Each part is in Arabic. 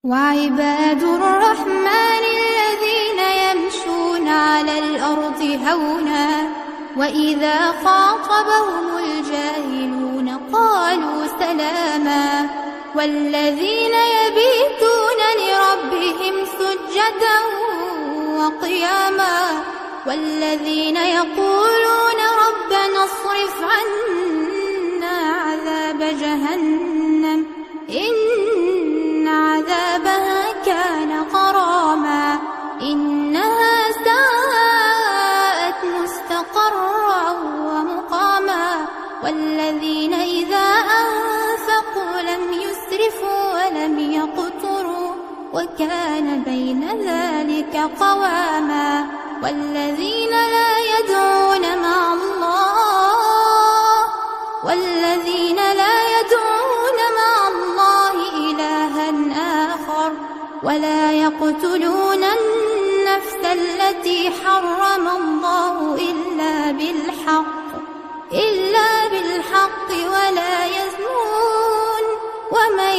وعباد الرحمن الذين يمشون على الأرض هونا وإذا خاطبهم الجاهلون قالوا سلاما والذين يبيتون لربهم سجدا وقياما والذين يقولون ربنا اصرف عنا عذاب جهنم إن عذابها كان غراما إنها ساءت مستقرا ومقاما والذين إذا أنفقوا لم يسرفوا ولم يقتروا وكان بين ذلك قواما والذين لا يدعون مع الله إلها آخر ولا يقتلون النفس التي حرم الله إلا بالحق ولا يزنون ومن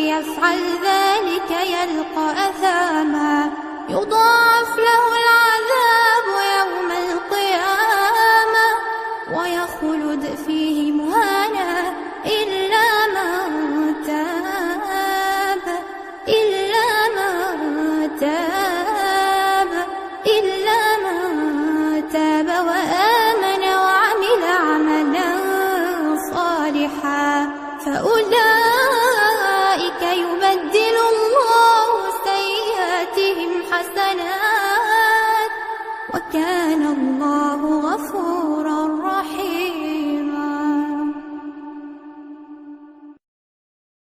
يفعل ذلك يلقى أثاما يضاعف له العذاب يوم القيامة ويخلد فيه مهانا إلا من تاب وآمن وعمل عملا صالحا فأولئك يبدل الله سيئاتهم حسنات وكان الله